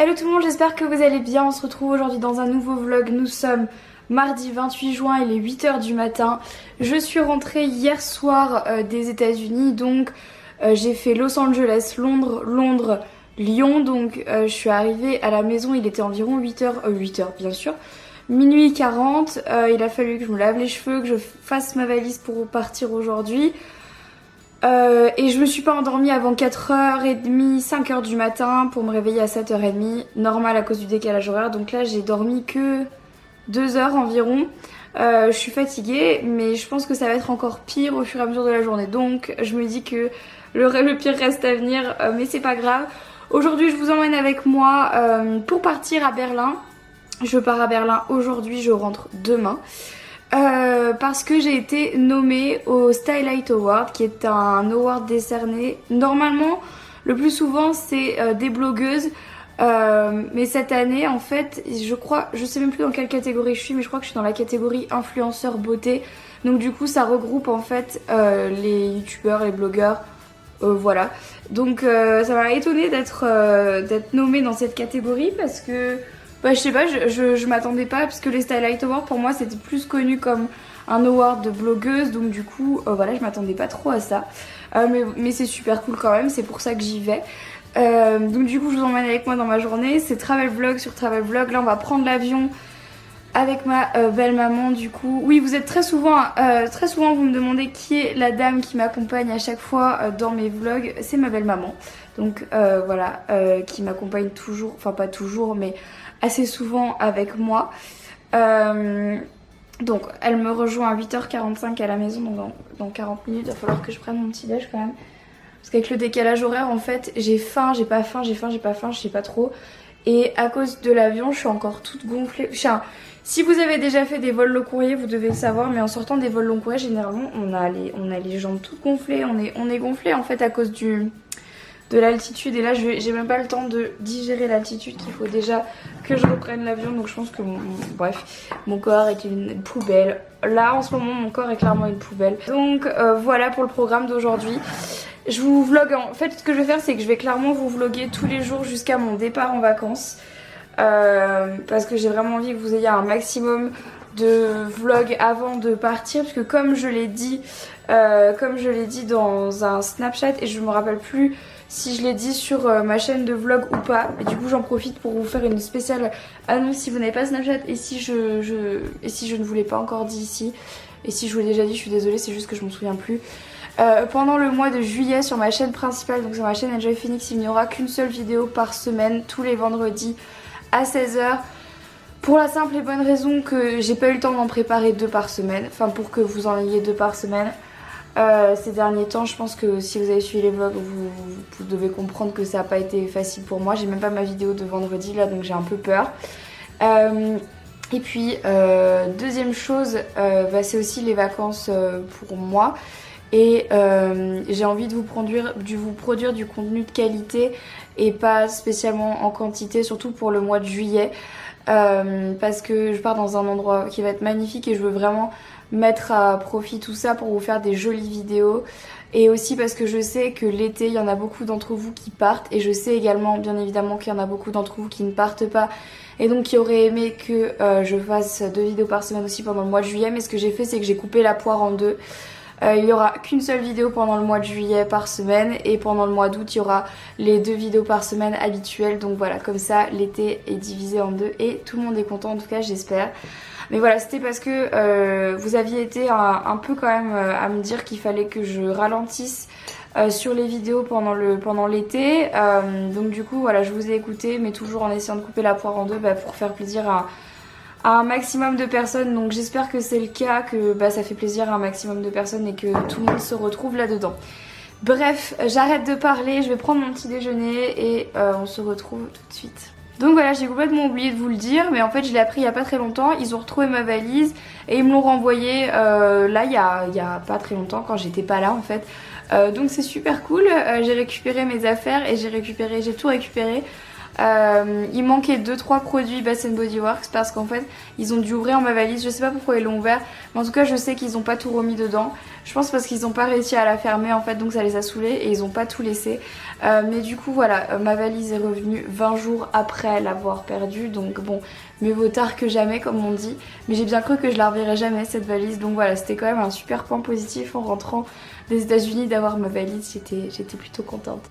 Hello tout le monde, j'espère que vous allez bien. On se retrouve aujourd'hui dans un nouveau vlog. Nous sommes mardi 28 juin, il est 8h du matin. Je suis rentrée hier soir des États-Unis, donc j'ai fait Los Angeles, Londres, Lyon. Donc je suis arrivée à la maison, il était environ 8h bien sûr, minuit 40. Il a fallu que je me lave les cheveux, que je fasse ma valise pour partir aujourd'hui. Et je me suis pas endormie avant 4h30, 5h du matin pour me réveiller à 7h30, normal à cause du décalage horaire. Donc là j'ai dormi que 2 heures environ. Je suis fatiguée, mais je pense que ça va être encore pire au fur et à mesure de la journée. Donc je me dis que le pire reste à venir, mais c'est pas grave. Aujourd'hui je vous emmène avec moi pour partir à Berlin. Je pars à Berlin aujourd'hui, je rentre demain. Parce que j'ai été nommée au Stylight Award, qui est un award décerné. Normalement, le plus souvent, c'est des blogueuses. Mais cette année, en fait, je sais même plus dans quelle catégorie je suis, mais je crois que je suis dans la catégorie influenceur beauté. Donc du coup, ça regroupe en fait les youtubeurs, les blogueurs, voilà. Donc ça m'a étonnée d'être nommée dans cette catégorie parce que... Bah, je sais pas, je m'attendais pas parce que les Stylight Awards pour moi c'était plus connu comme un award de blogueuse, donc du coup voilà, je m'attendais pas trop à ça. Mais c'est super cool quand même, c'est pour ça que j'y vais. Donc du coup je vous emmène avec moi dans ma journée, c'est travel vlog sur travel vlog. Là on va prendre l'avion avec ma belle maman du coup. Oui, vous êtes très souvent vous me demandez qui est la dame qui m'accompagne à chaque fois dans mes vlogs. C'est ma belle maman. Donc voilà, qui m'accompagne toujours, enfin pas toujours mais assez souvent avec moi. Donc elle me rejoint à 8h45 à la maison, donc dans 40 minutes. Il va falloir que je prenne mon petit déj quand même. Parce qu'avec le décalage horaire en fait j'ai faim, j'ai pas faim, j'ai faim, j'ai pas faim, je sais pas trop. Et à cause de l'avion je suis encore toute gonflée. Si vous avez déjà fait des vols long courrier vous devez le savoir, mais en sortant des vols long courrier généralement on a les jambes toutes gonflées, on est gonflé en fait à cause de l'altitude. Et là j'ai même pas le temps de digérer l'altitude, qu'il faut déjà que je reprenne l'avion. Donc je pense que mon corps est une poubelle. Là en ce moment mon corps est clairement une poubelle. Donc voilà pour le programme d'aujourd'hui. Je vous vlog, en fait ce que je vais faire c'est que je vais clairement vous vlogger tous les jours jusqu'à mon départ en vacances. Parce que j'ai vraiment envie que vous ayez un maximum de vlogs avant de partir, parce que comme je l'ai dit dans un Snapchat, et je me rappelle plus si je l'ai dit sur ma chaîne de vlog ou pas, et du coup j'en profite pour vous faire une spéciale annonce si vous n'avez pas Snapchat, et si je ne vous l'ai pas encore dit ici, et si je vous l'ai déjà dit je suis désolée, c'est juste que je m'en souviens plus. Pendant le mois de juillet sur ma chaîne principale, donc sur ma chaîne Enjoy Phoenix, il n'y aura qu'une seule vidéo par semaine, tous les vendredis à 16h. Pour la simple et bonne raison que j'ai pas eu le temps d'en préparer 2 par semaine, enfin pour que vous en ayez 2 par semaine. Ces derniers temps, je pense que si vous avez suivi les vlogs, vous devez comprendre que ça n'a pas été facile pour moi. J'ai même pas ma vidéo de vendredi là, donc j'ai un peu peur. Et puis deuxième chose, c'est aussi les vacances pour moi. Et j'ai envie de vous produire du contenu de qualité et pas spécialement en quantité, surtout pour le mois de juillet. Parce que je pars dans un endroit qui va être magnifique et je veux vraiment mettre à profit tout ça pour vous faire des jolies vidéos. Et aussi parce que je sais que l'été il y en a beaucoup d'entre vous qui partent, et je sais également bien évidemment qu'il y en a beaucoup d'entre vous qui ne partent pas et donc qui auraient aimé que je fasse 2 vidéos par semaine aussi pendant le mois de juillet. Mais ce que j'ai fait c'est que j'ai coupé la poire en 2. Il n'y aura qu'une seule vidéo pendant le mois de juillet par semaine, et pendant le mois d'août il y aura les 2 vidéos par semaine habituelles. Donc voilà, comme ça l'été est divisé en 2 et tout le monde est content, en tout cas j'espère. Mais voilà, c'était parce que vous aviez été un peu quand même à me dire qu'il fallait que je ralentisse sur les vidéos pendant l'été. Donc du coup voilà, je vous ai écouté, mais toujours en essayant de couper la poire en 2 pour faire plaisir à un maximum de personnes. Donc j'espère que c'est le cas, que ça fait plaisir à un maximum de personnes et que tout le monde se retrouve là-dedans. Bref, j'arrête de parler, je vais prendre mon petit déjeuner et on se retrouve tout de suite. Donc voilà, j'ai complètement oublié de vous le dire, mais en fait je l'ai appris il y a pas très longtemps. Ils ont retrouvé ma valise et ils me l'ont renvoyée là il y a pas très longtemps, quand j'étais pas là en fait. Donc c'est super cool. J'ai récupéré mes affaires et j'ai tout récupéré. Il manquait 2-3 produits Bath Body Works parce qu'en fait ils ont dû ouvrir ma valise. Je sais pas pourquoi ils l'ont ouvert, mais en tout cas je sais qu'ils ont pas tout remis dedans. Je pense parce qu'ils ont pas réussi à la fermer en fait, donc ça les a saoulés et ils ont pas tout laissé. Mais du coup voilà, ma valise est revenue 20 jours après l'avoir perdue, donc bon, mieux vaut tard que jamais comme on dit. Mais j'ai bien cru que je la reverrai jamais cette valise, donc voilà, c'était quand même un super point positif en rentrant des États-Unis d'avoir ma valise, j'étais plutôt contente.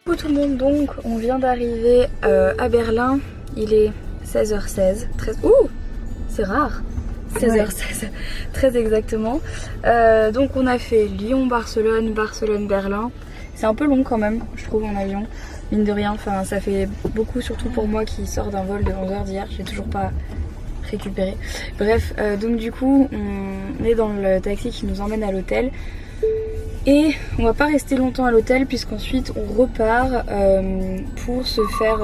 Coucou tout le monde, donc on vient d'arriver à Berlin, il est 16h16, 13... Ouh, c'est rare, 16h16, très exactement. Donc on a fait Lyon-Barcelone, Barcelone-Berlin. C'est un peu long quand même, je trouve, en avion, mine de rien. Enfin, ça fait beaucoup, surtout pour moi qui sort d'un vol de 11h d'hier, j'ai toujours pas récupéré. Bref, donc du coup, on est dans le taxi qui nous emmène à l'hôtel. Et on va pas rester longtemps à l'hôtel puisqu'ensuite on repart pour se faire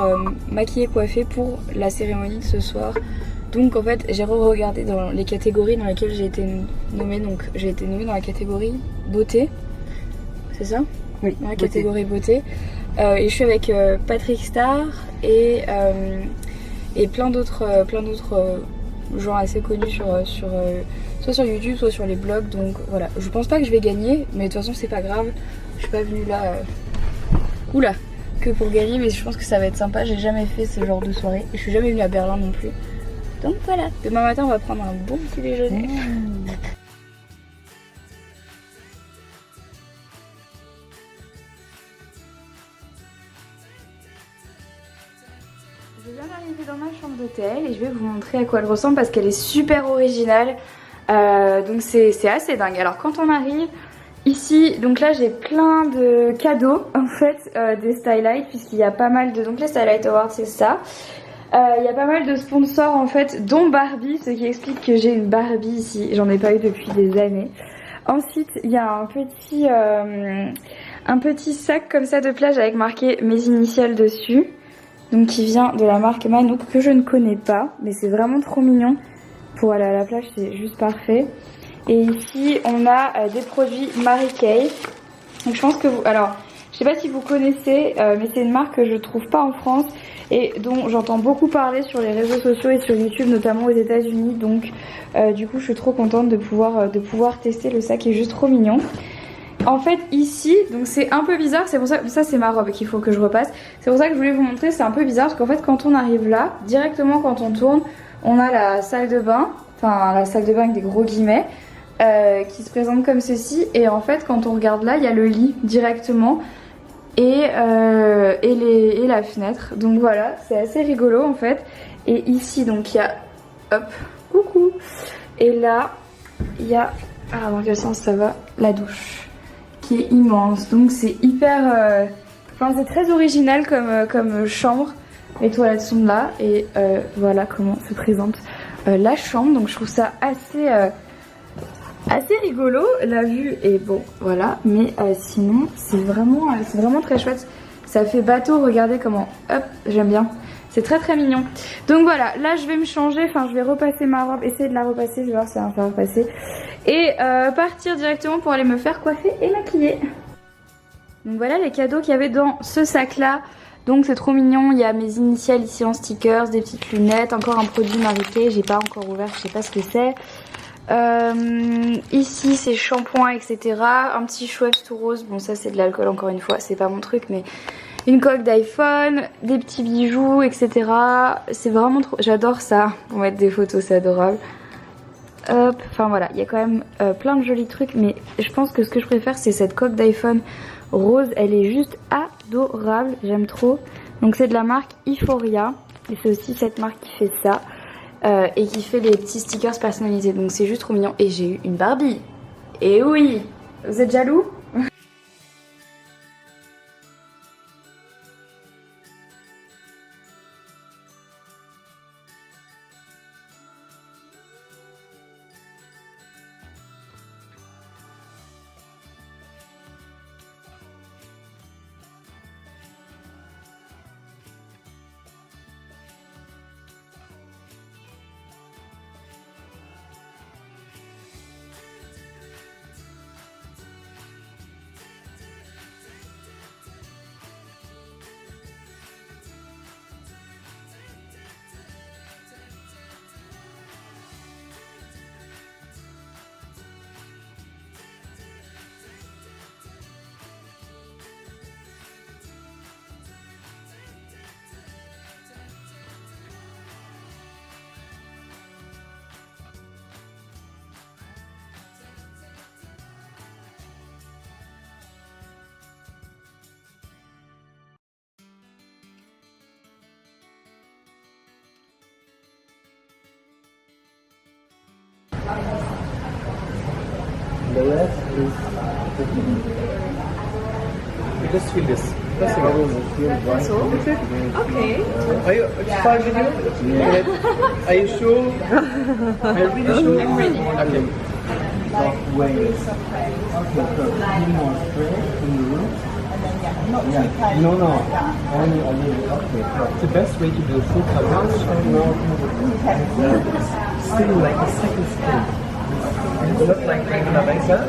maquiller, coiffer pour la cérémonie de ce soir. Donc en fait j'ai re-regardé dans les catégories dans lesquelles j'ai été nommée. Donc j'ai été nommée dans la catégorie beauté, c'est ça? Oui, dans la beauté. catégorie beauté. Et je suis avec Patrick Star et plein d'autres gens assez connus soit sur YouTube, soit sur les blogs. Donc voilà, je pense pas que je vais gagner, mais de toute façon c'est pas grave. Je suis pas venue là que pour gagner, mais je pense que ça va être sympa. J'ai jamais fait ce genre de soirée et je suis jamais venue à Berlin non plus. Donc voilà, demain matin on va prendre un bon petit déjeuner. Je viens d'arriver dans ma chambre d'hôtel et je vais vous montrer à quoi elle ressemble parce qu'elle est super originale. Donc c'est assez dingue. Alors quand on arrive ici, donc là j'ai plein de cadeaux en fait, des Stylight, puisqu'il y a pas mal de... Donc les Stylight Awards c'est ça. Il y a pas mal de sponsors en fait, dont Barbie, ce qui explique que j'ai une Barbie ici. J'en ai pas eu depuis des années. Ensuite il y a un petit sac comme ça de plage avec marqué mes initiales dessus. Donc qui vient de la marque Manouk que je ne connais pas, mais c'est vraiment trop mignon. Pour aller à la plage c'est juste parfait. Et ici on a des produits Mary Kay. Donc je pense que vous... Alors je sais pas si vous connaissez, mais c'est une marque que je trouve pas en France et dont j'entends beaucoup parler sur les réseaux sociaux et sur YouTube, notamment aux États-Unis. Donc du coup je suis trop contente de pouvoir tester le sac, qui est juste trop mignon. En fait ici, donc c'est un peu bizarre, c'est pour ça c'est ma robe qu'il faut que je repasse. C'est pour ça que je voulais vous montrer, c'est un peu bizarre parce qu'en fait quand on arrive là, directement quand on tourne, on a la salle de bain, enfin la salle de bain avec des gros guillemets, qui se présente comme ceci. Et en fait quand on regarde là, il y a le lit directement et la fenêtre. Donc voilà, c'est assez rigolo en fait. Et ici donc il y a, hop, coucou. Et là, il y a, ah dans quel sens ça va, la douche. Qui est immense, donc c'est hyper, enfin c'est très original comme chambre. Les toilettes sont là et voilà comment se présente la chambre. Donc je trouve ça assez rigolo. La vue est bon, voilà, mais sinon c'est vraiment très chouette. Ça fait bateau, regardez comment, hop, j'aime bien. C'est très très mignon. Donc voilà, là je vais me changer, enfin je vais repasser ma robe, essayer de la repasser, je vais voir si ça va me faire repasser. Et partir directement pour aller me faire coiffer et maquiller. Donc voilà les cadeaux qu'il y avait dans ce sac là. Donc c'est trop mignon, il y a mes initiales ici en stickers, des petites lunettes, encore un produit Mary Kay, j'ai pas encore ouvert, je sais pas ce que c'est. Ici c'est shampoing etc. Un petit Schweppes tout rose, bon ça c'est de l'alcool encore une fois, c'est pas mon truc mais... Une coque d'iPhone, des petits bijoux etc. C'est vraiment trop... J'adore ça, pour mettre des photos c'est adorable. Hop, enfin voilà, il y a quand même plein de jolis trucs, mais je pense que ce que je préfère c'est cette coque d'iPhone rose, elle est juste adorable, j'aime trop. Donc c'est de la marque Euphoria, et c'est aussi cette marque qui fait ça, et qui fait les petits stickers personnalisés, donc c'est juste trop mignon. Et j'ai eu une Barbie, et oui, vous êtes jaloux ? The rest is you just feel this. That's a little feel right. Okay. Are you fine with you? Yeah. Are you sure? Are you really sure? I'm ready. Okay. Soft waves. Okay, so three more straight in the room. Yeah. No. Only a little. Okay. So the best way to do full collage now still like a second skin. It's not like regular laser.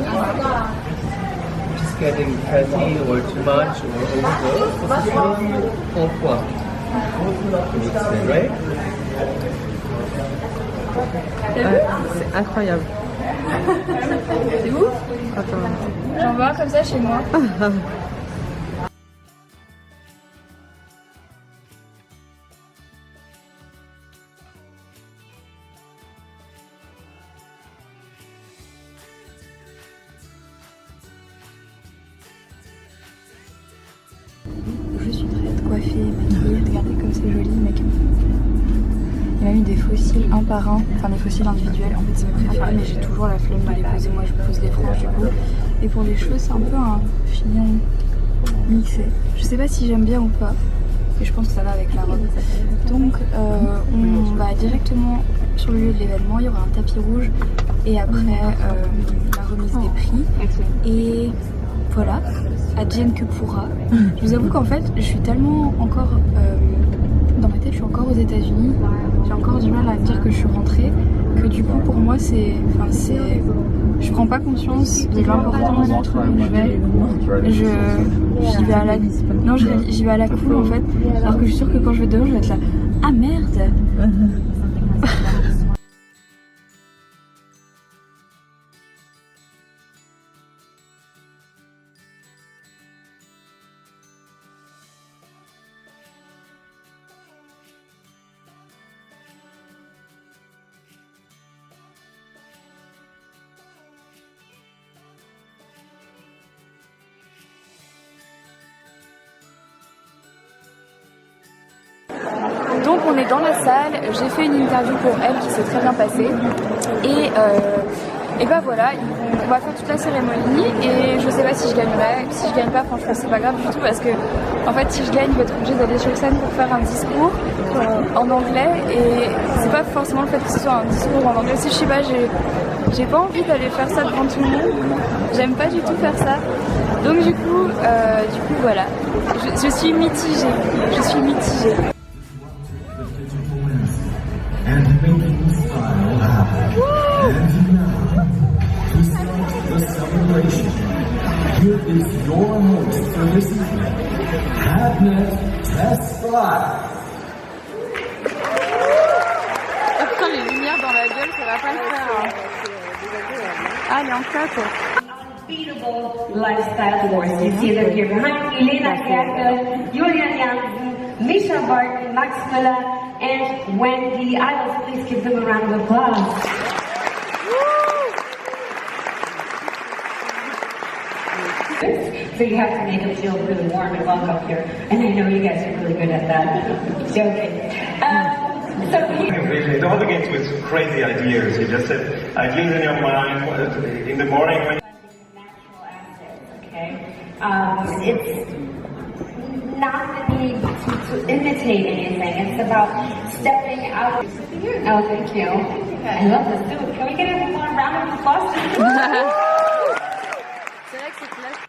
Just getting fatty or too much or overdose. This is really pourquoi. Right? C'est incroyable. C'est ouf. Attends. J'en veux un comme ça chez moi. Je suis prête, coiffée, maquillée. Regardez comme c'est joli, mec. Il m'a mis des fossiles un par un, enfin des fossiles individuels. En fait, c'est mes préférés, mais j'ai toujours la flemme de les poser. Moi, je pose les franges du coup. Et pour les cheveux, c'est un peu un finion mixé. Je sais pas si j'aime bien ou pas. Et je pense que ça va avec la robe. Donc, on va directement sur le lieu de l'événement. Il y aura un tapis rouge et après la remise des prix. Et voilà, advienne que pourra. Je vous avoue qu'en fait, je suis tellement encore dans ma tête, je suis encore aux États-Unis. J'ai encore du mal à me dire que je suis rentrée. Que du coup, pour moi, je prends pas conscience de l'importance du truc où je vais. J'y vais à la. Non, j'y vais à la cool en fait. Alors que je suis sûre que quand je vais dehors, je vais être là. Ah merde! Donc on est dans la salle, j'ai fait une interview pour elle qui s'est très bien passée et bah voilà, on va faire toute la cérémonie et je sais pas si je gagnerai, si je gagne pas franchement c'est pas grave du tout parce que en fait si je gagne je vais être obligée d'aller sur scène pour faire un discours en anglais et c'est pas forcément le fait que ce soit un discours en anglais, si je sais pas j'ai pas envie d'aller faire ça devant tout le monde, j'aime pas du tout faire ça. Donc du coup voilà, je suis mitigée. And making style happen. And now, to start the celebration, here is your host for this evening, Happiness Test 5. Oh putain, les lumières dans la gueule, ça va pas le faire. Hein. Ah, elle est en cote. Unbeatable lifestyle force. You see them here behind me, Lena Gerke, Julian Jansen, Misha Barton, Max Müller, and Wendy. I will please give them a round of applause. So you have to make them feel really warm and welcome here. And I know you guys are really good at that. Joking. Don't begin with crazy ideas. You just said ideas in your mind in the morning when. Natural assets, okay? It's not the need to imitate anything. It's about stepping out. Oh, thank you. I love this dude. Can we get everyone a round of applause? C'est vrai que c'est classe.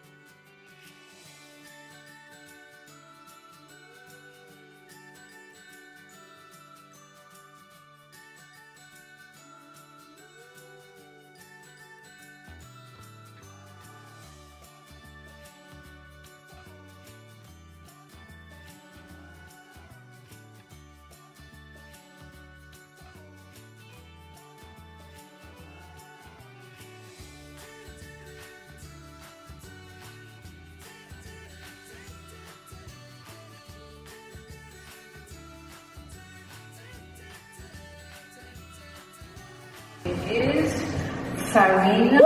Is Sarina.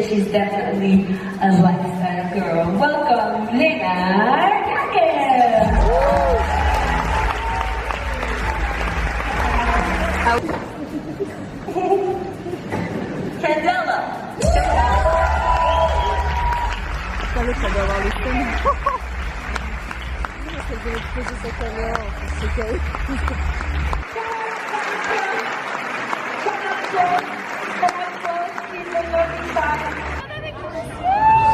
she's definitely a lifestyle girl. Welcome, Lena Kaken! Candela!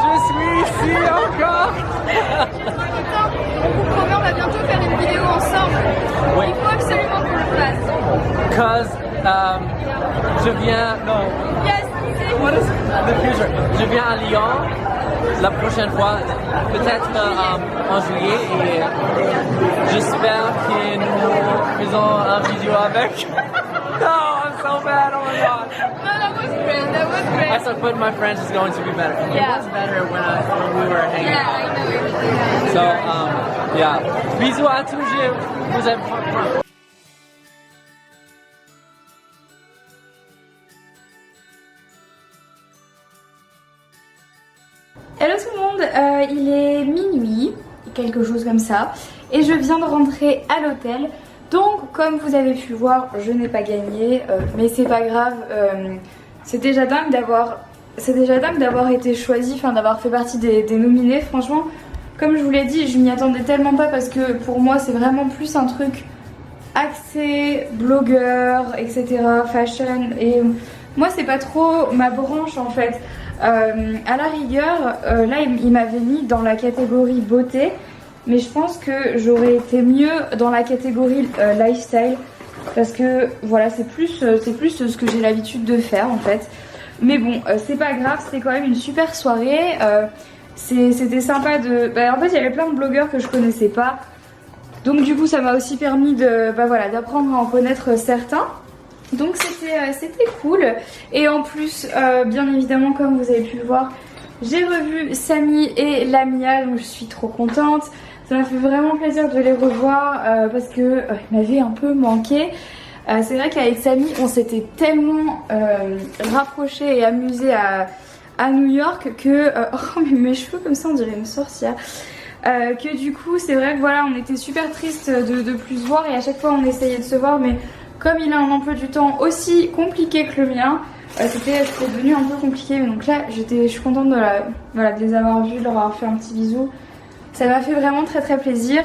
Je suis ici encore. On vous promet, on va bientôt faire une vidéo ensemble. Oui. Il faut absolument qu'on le fasse. Cause je viens. Non. Yes, What is the future? Je viens à Lyon la prochaine fois, peut-être en juillet, et j'espère que nous faisons une vidéo avec. No, I'm so bad. Oh my god. No, that was great. That was great. I said, but my friends is going to be better. Yeah. It was better when we were hanging Yeah, out. I know everything. So, yeah. Bisous à tous, je vous aime. Hello tout le monde, il est minuit, quelque chose comme ça, et je viens de rentrer à l'hôtel. Donc comme vous avez pu voir, je n'ai pas gagné, mais c'est pas grave. C'est déjà dingue d'avoir été choisie, enfin d'avoir fait partie des nominés. Franchement, comme je vous l'ai dit, je m'y attendais tellement pas parce que pour moi c'est vraiment plus un truc axé blogueur, etc., fashion, et moi c'est pas trop ma branche en fait. À la rigueur, là il m'avait mis dans la catégorie beauté, mais je pense que j'aurais été mieux dans la catégorie lifestyle, parce que voilà, c'est plus ce que j'ai l'habitude de faire en fait. Mais bon, c'est pas grave, c'était quand même une super soirée. C'était sympa de... en fait il y avait plein de blogueurs que je connaissais pas, donc du coup ça m'a aussi permis de voilà, d'apprendre à en connaître certains. Donc c'était cool. Et en plus, bien évidemment, comme vous avez pu le voir, j'ai revu Samy et Lamia, donc je suis trop contente. Ça m'a fait vraiment plaisir de les revoir parce que ils m'avaient un peu manqué. C'est vrai qu'avec Samy, on s'était tellement rapprochés et amusés à New York que... oh mais mes cheveux comme ça on dirait une sorcière. Que du coup c'est vrai que voilà, on était super tristes de plus se voir, et à chaque fois on essayait de se voir, mais comme il a un emploi du temps aussi compliqué que le mien, c'était devenu un peu compliqué. Donc là je suis contente de les avoir vus, de leur avoir fait un petit bisou. Ça m'a fait vraiment très très plaisir.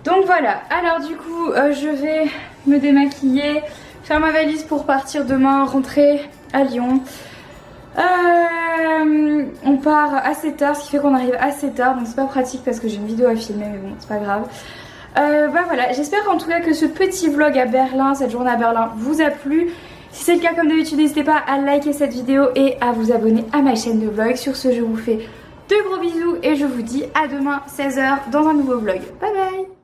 Donc voilà, alors du coup je vais me démaquiller, faire ma valise pour partir demain, rentrer à Lyon. On part assez tard, ce qui fait qu'on arrive assez tard, donc c'est pas pratique parce que j'ai une vidéo à filmer, mais bon c'est pas grave. Voilà, j'espère en tout cas que ce petit vlog à Berlin, cette journée à Berlin, vous a plu. Si c'est le cas, comme d'habitude, n'hésitez pas à liker cette vidéo et à vous abonner à ma chaîne de vlog. Sur ce, je vous fais de gros bisous et je vous dis à demain 16h dans un nouveau vlog. Bye bye.